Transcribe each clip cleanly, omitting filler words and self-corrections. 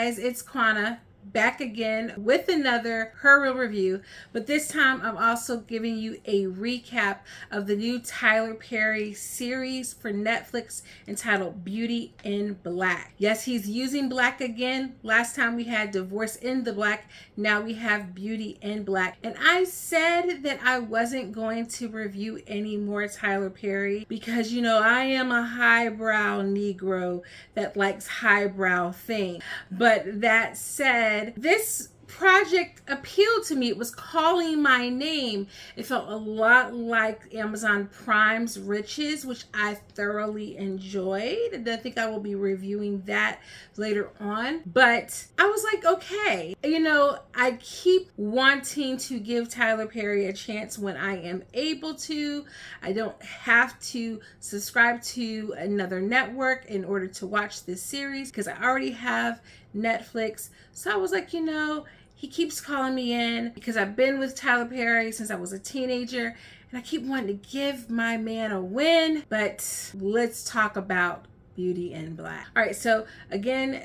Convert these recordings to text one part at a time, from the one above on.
guys, it's Quana back again with another Her Real review, but this time I'm also giving you a recap of the new Tyler Perry series for Netflix entitled Beauty in Black. Yes, he's using black again. Last time we had Divorce in the Black, now we have Beauty in Black. And I said that I wasn't going to review any more Tyler Perry because, you know, I am a highbrow Negro that likes highbrow things. But that said, this project appealed to me. It was calling my name. It felt a lot like Amazon Prime's Riches, which I thoroughly enjoyed. And I think I will be reviewing that later on. But I was like, okay, you know, I keep wanting to give Tyler Perry a chance when I am able to. I don't have to subscribe to another network in order to watch this series because I already have Netflix. So I was like, you know, he keeps calling me in because I've been with Tyler Perry since I was a teenager and I keep wanting to give my man a win. But let's talk about Beauty in Black. All right, so again,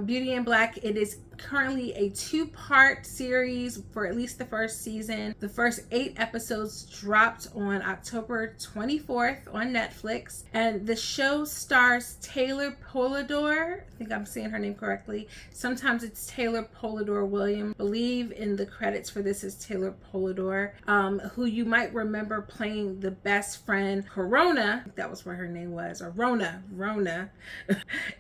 Beauty in Black, it is currently a 2-part series for at least the first season. The first 8 episodes dropped on October 24th on Netflix, and the show stars Taylor Polidor. I think I'm saying her name correctly. Sometimes it's Taylor Polidor Williams. I believe in the credits for this is Taylor Polidor, who you might remember playing the best friend Corona, I think that was what her name was, or Rona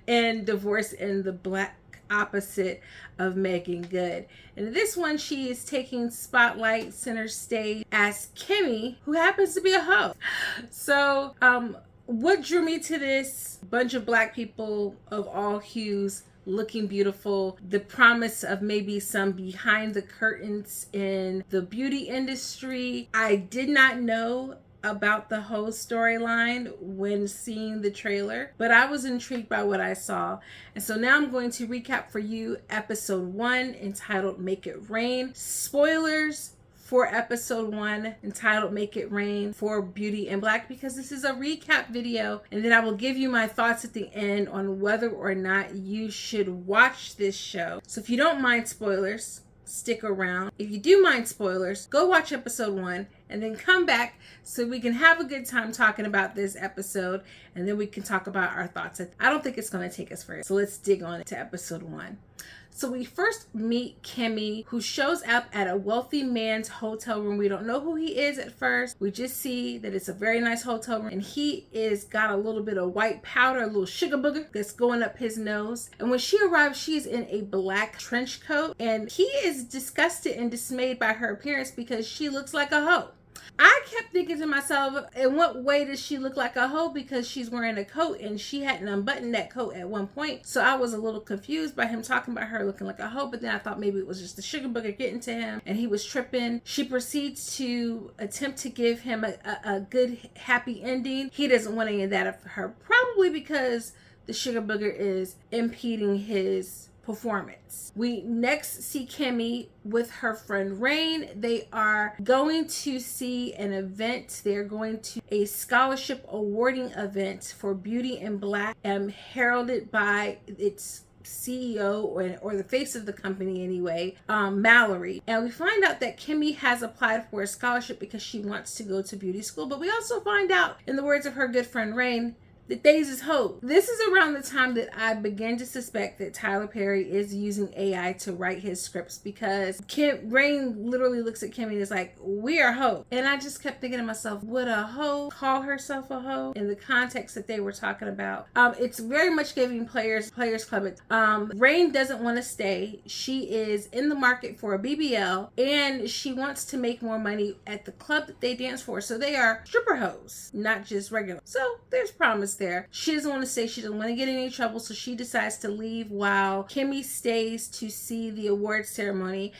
in Divorce in the Black, opposite of Megan Good. And this one, she is taking spotlight center stage as Kimmy, who happens to be a hoe. So what drew me to this? Bunch of black people of all hues looking beautiful, the promise of maybe some behind the curtains in the beauty industry. I did not know about the whole storyline when seeing the trailer, but I was intrigued by what I saw. And so now I'm going to recap for you episode 1 entitled Make It Rain. Spoilers for episode 1 entitled Make It Rain for Beauty in Black because this is a recap video, and then I will give you my thoughts at the end on whether or not you should watch this show. So if you don't mind spoilers, stick around. If you do mind spoilers, go watch episode 1 and then come back so we can have a good time talking about this episode, and then we can talk about our thoughts. I don't think it's going to take us further. So let's dig on to episode 1. So we first meet Kimmy, who shows up at a wealthy man's hotel room. We don't know who he is at first. We just see that it's a very nice hotel room, and he is got a little bit of white powder, a little sugar booger that's going up his nose. And when she arrives, she's in a black trench coat, and he is disgusted and dismayed by her appearance because she looks like a hoe. I kept thinking to myself, in what way does she look like a hoe? Because she's wearing a coat and she hadn't unbuttoned that coat at one point. So I was a little confused by him talking about her looking like a hoe, but then I thought maybe it was just the sugar booger getting to him and he was tripping. She proceeds to attempt to give him a good, happy ending. He doesn't want any of that of her, probably because the sugar booger is impeding his performance. We next see Kimmy with her friend Rain. They are going to see an event. They're going to a scholarship awarding event for Beauty in Black, heralded by its CEO or the face of the company anyway, Mallory. And we find out that Kimmy has applied for a scholarship because she wants to go to beauty school. But we also find out, in the words of her good friend Rain, that Days is hoes. This is around the time that I began to suspect that Tyler Perry is using AI to write his scripts, because Rain literally looks at Kimmy and is like, we are hoes. And I just kept thinking to myself, would a hoe call herself a hoe in the context that they were talking about? It's very much giving Players Club. Rain doesn't want to stay. She is in the market for a BBL and she wants to make more money at the club that they dance for. So they are stripper hoes, not just regular. So there's promise there. She doesn't want to stay. She doesn't want to get in any trouble, so she decides to leave while Kimmy stays to see the award ceremony.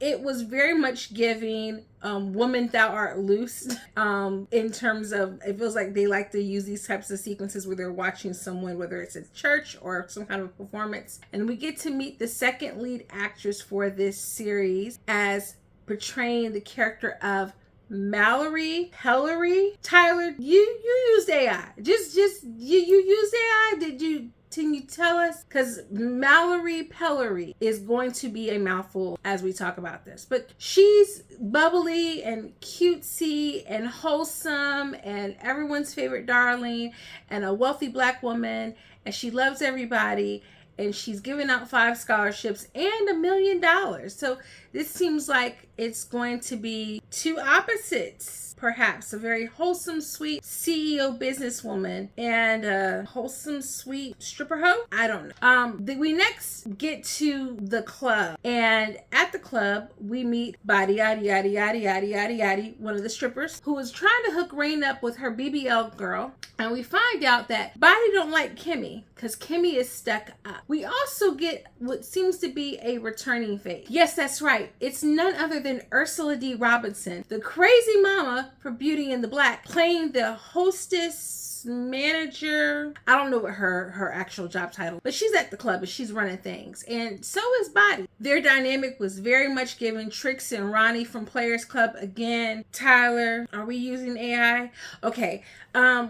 It was very much giving Woman Thou Art Loose, in terms of, it feels like they like to use these types of sequences where they're watching someone, whether it's at church or some kind of performance. And we get to meet the second lead actress for this series as portraying the character of Mallory Pellery. Tyler, you used AI. Just you used AI. Did you Can you tell us? Because Mallory Pellery is going to be a mouthful as we talk about this. But she's bubbly and cutesy and wholesome and everyone's favorite darling and a wealthy Black woman. And she loves everybody. And she's giving out 5 scholarships and $1 million. So this seems like it's going to be two opposites, perhaps. A very wholesome, sweet CEO businesswoman and a wholesome, sweet stripper hoe. I don't know. We next get to the club. And at the club, we meet Body, yaddy, yaddy, yaddy, yaddy, yaddy, yaddy, one of the strippers, who is trying to hook Rain up with her BBL girl. And we find out that Body don't like Kimmy because Kimmy is stuck up. We also get what seems to be a returning face. Yes, that's right. It's none other than Ursula D. Robinson, the crazy mama for Beauty and the Black, playing the hostess, manager. I don't know what her actual job title, but she's at the club and she's running things. And so is Body. Their dynamic was very much given Trix and Ronnie from Players Club again. Tyler, are we using AI? Okay.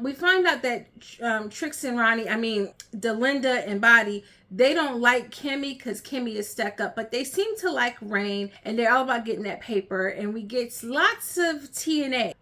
We find out that Trix and Ronnie, Delinda and Body, they don't like Kimmy because Kimmy is stuck up, but they seem to like Rain and they're all about getting that paper. And we get lots of TNA.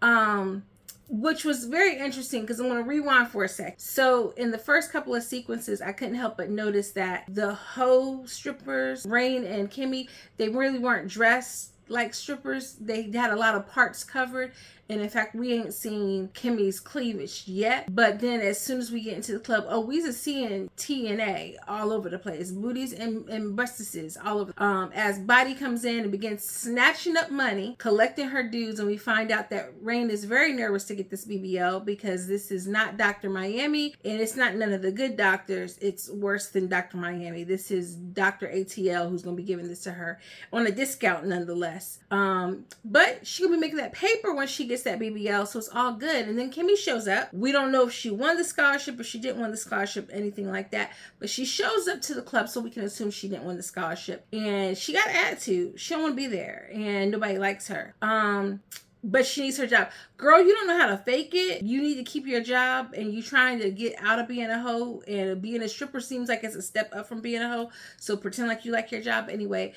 Which was very interesting because I'm going to rewind for a sec. So in the first couple of sequences, I couldn't help but notice that the hoe strippers, Rain and Kimmy, they really weren't dressed like strippers. They had a lot of parts covered. And in fact, we ain't seen Kimmy's cleavage yet. But then as soon as we get into the club, we just seeing TNA all over the place. Booties and bustices all over. As Body comes in and begins snatching up money, collecting her dues, and we find out that Rain is very nervous to get this BBL because this is not Dr. Miami and it's not none of the good doctors. It's worse than Dr. Miami. This is Dr. ATL who's going to be giving this to her on a discount nonetheless. But she'll be making that paper when she gets that BBL, so it's all good. And then Kimmy shows up. We don't know if she won the scholarship or she didn't win the scholarship, anything like that, but she shows up to the club, so we can assume she didn't win the scholarship. And she got an attitude. She don't want to be there and nobody likes her. But she needs her job. Girl, you don't know how to fake it. You need to keep your job, and you trying to get out of being a hoe, and being a stripper seems like it's a step up from being a hoe. So pretend like you like your job anyway.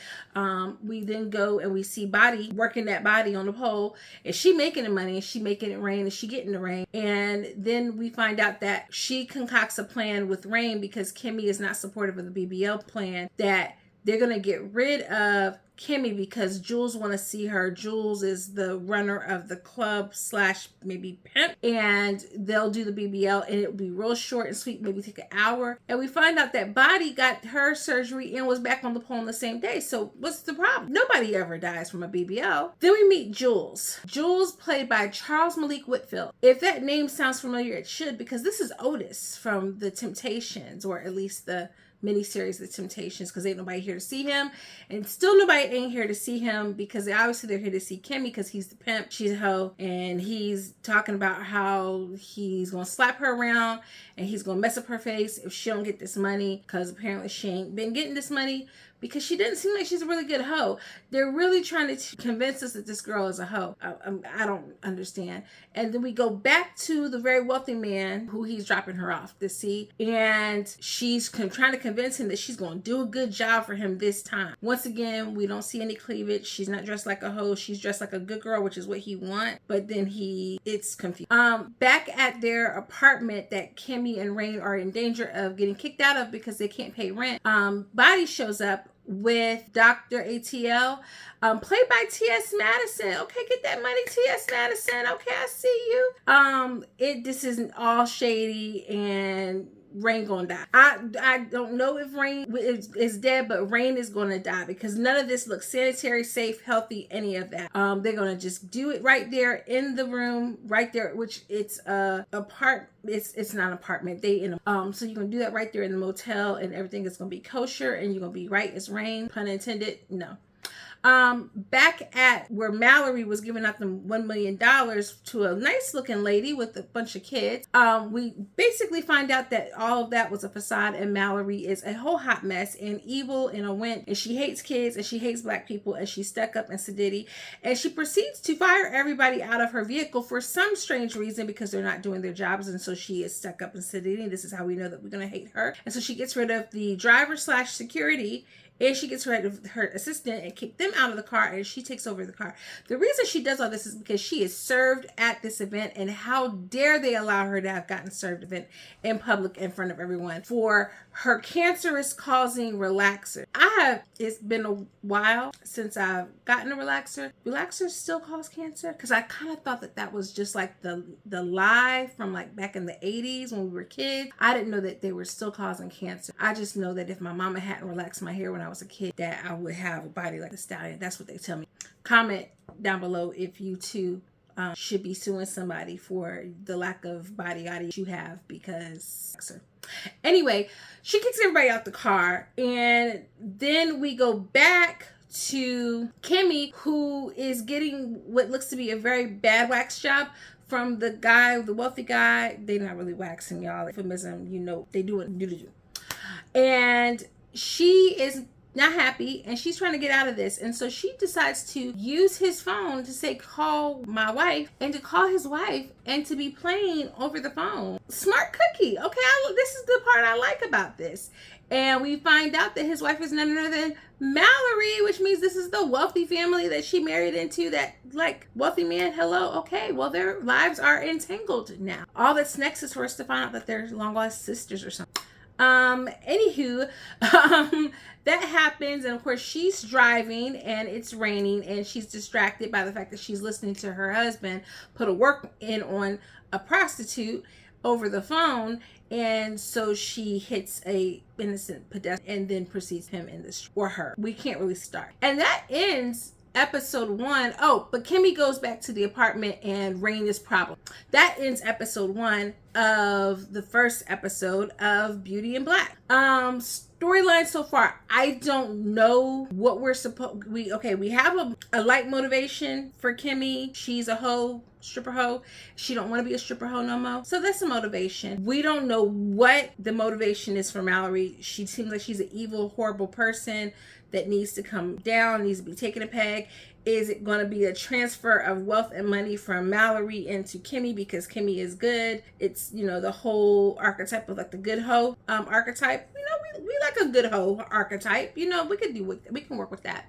We then go and we see Body working that body on the pole, and she making the money, and she making it rain, and she getting the rain. And then we find out that she concocts a plan with Rain because Kimmy is not supportive of the BBL plan, that they're going to get rid of Kimmy because Jules want to see her. Jules is the runner of the club / maybe pimp, and they'll do the BBL and it'll be real short and sweet, maybe take an hour. And we find out that Body got her surgery and was back on the pole on the same day. So what's the problem? Nobody ever dies from a BBL. Then we meet Jules. Jules, played by Charles Malik Whitfield. If that name sounds familiar, it should, because this is Otis from The Temptations, or at least the miniseries The Temptations, because ain't nobody here to see him, and still nobody ain't here to see him because obviously they're here to see Kimmy because he's the pimp, she's a hoe, and he's talking about how he's gonna slap her around and he's gonna mess up her face if she don't get this money, because apparently she ain't been getting this money because she didn't seem like she's a really good hoe. They're really trying to convince us that this girl is a hoe. I don't understand. And then we go back to the very wealthy man who he's dropping her off to see, and she's trying to convince him that she's going to do a good job for him this time. Once again, we don't see any cleavage. She's not dressed like a hoe. She's dressed like a good girl, which is what he wants. But then it's confused. Back at their apartment that Kimmy and Rain are in danger of getting kicked out of because they can't pay rent, Body shows up with Dr. ATL, played by T.S. Madison. Okay, get that money, T.S. Madison. Okay, I see you. This isn't all shady, and Rain gonna die. I don't know if Rain is dead, but Rain is gonna die because none of this looks sanitary, safe, healthy, any of that. They're gonna just do it right there in the room, right there, which it's it's not an apartment. So you're gonna do that right there in the motel, and everything is gonna be kosher, and you're gonna be right as rain, pun intended. No. Back at where Mallory was giving out them $1 million to a nice looking lady with a bunch of kids, we basically find out that all of that was a facade, and Mallory is a whole hot mess and evil and a wimp, and she hates kids and she hates black people, and she's stuck up and sedity, and she proceeds to fire everybody out of her vehicle for some strange reason because they're not doing their jobs, and so she is stuck up and sedity. This is how we know that we're going to hate her. And so she gets rid of the driver / security, and she gets rid of her assistant and kick them out of the car, and she takes over the car. The reason she does all this is because she is served at this event, and how dare they allow her to have gotten served event in public in front of everyone for her cancerous causing relaxer. It's been a while since I've gotten a relaxer. Relaxers still cause cancer? Because I kind of thought that was just like the lie from like back in the 80s when we were kids. I didn't know that they were still causing cancer. I just know that if my mama hadn't relaxed my hair when I was a kid, that I would have a body like a stallion. That's what they tell me. Comment down below if you too should be suing somebody for the lack of body oddy you have because... Anyway, she kicks everybody out the car, and then we go back to Kimmy, who is getting what looks to be a very bad wax job from the guy, the wealthy guy. They're not really waxing, y'all. Euphemism, you know, they do it. And she is not happy, and she's trying to get out of this, and so she decides to use his phone to say call my wife, and to call his wife and to be playing over the phone. Smart cookie. Okay, this is the part I like about this. And we find out that his wife is none other than Mallory, which means this is the wealthy family that she married into, that like wealthy man. Hello. Okay, well, their lives are entangled now. All that's next is for us to find out that they're long lost sisters or something. Anywho, that happens, and of course she's driving and it's raining, and she's distracted by the fact that she's listening to her husband put a work in on a prostitute over the phone, and so she hits a innocent pedestrian and then proceeds him in the street, or her. We can't really start. And that ends episode 1. Oh, but Kimmy goes back to the apartment and Rain is problem. That ends episode 1 of the first episode of Beauty in Black. Storyline so far, I don't know what we're we have a light motivation for Kimmy. She's a hoe, stripper hoe. She don't want to be a stripper hoe no more. So that's a motivation. We don't know what the motivation is for Mallory. She seems like she's an evil, horrible person that needs to come down, needs to be taken a peg. Is it going to be a transfer of wealth and money from Mallory into Kimmy because Kimmy is good? It's, you know, the whole archetype of like the good hoe archetype. You know, we like a good hoe archetype. You know, we can work with that.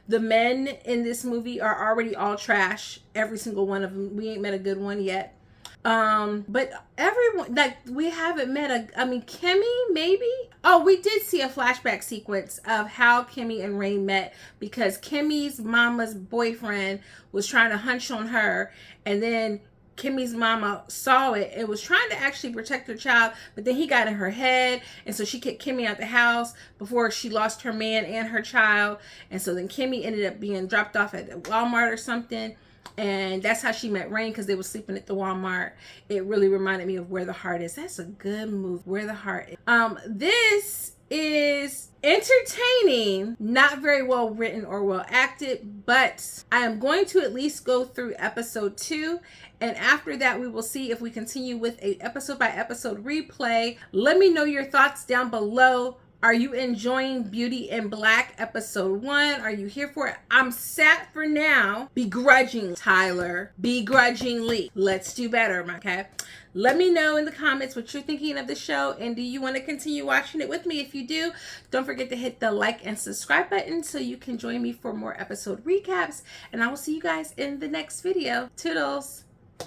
The men in this movie are already all trash. Every single one of them. We ain't met a good one yet. But everyone, like, we haven't met Kimmy, maybe? Oh, we did see a flashback sequence of how Kimmy and Rain met, because Kimmy's mama's boyfriend was trying to hunch on her, and then Kimmy's mama saw it and was trying to actually protect her child, but then he got in her head, and so she kicked Kimmy out the house before she lost her man and her child, and so then Kimmy ended up being dropped off at Walmart or something. And that's how she met Rain, because they were sleeping at the Walmart. It really reminded me of Where the Heart Is. That's a good movie, Where the Heart Is. This is entertaining, not very well written or well acted, but I am going to at least go through episode 2, and after that we will see if we continue with a episode by episode replay. Let me know your thoughts down below. Are you enjoying Beauty in Black episode 1? Are you here for it? I'm sad for now. Begrudgingly, Tyler. Begrudgingly. Let's do better, okay? Let me know in the comments what you're thinking of the show, and do you want to continue watching it with me? If you do, don't forget to hit the like and subscribe button so you can join me for more episode recaps, and I will see you guys in the next video. Toodles!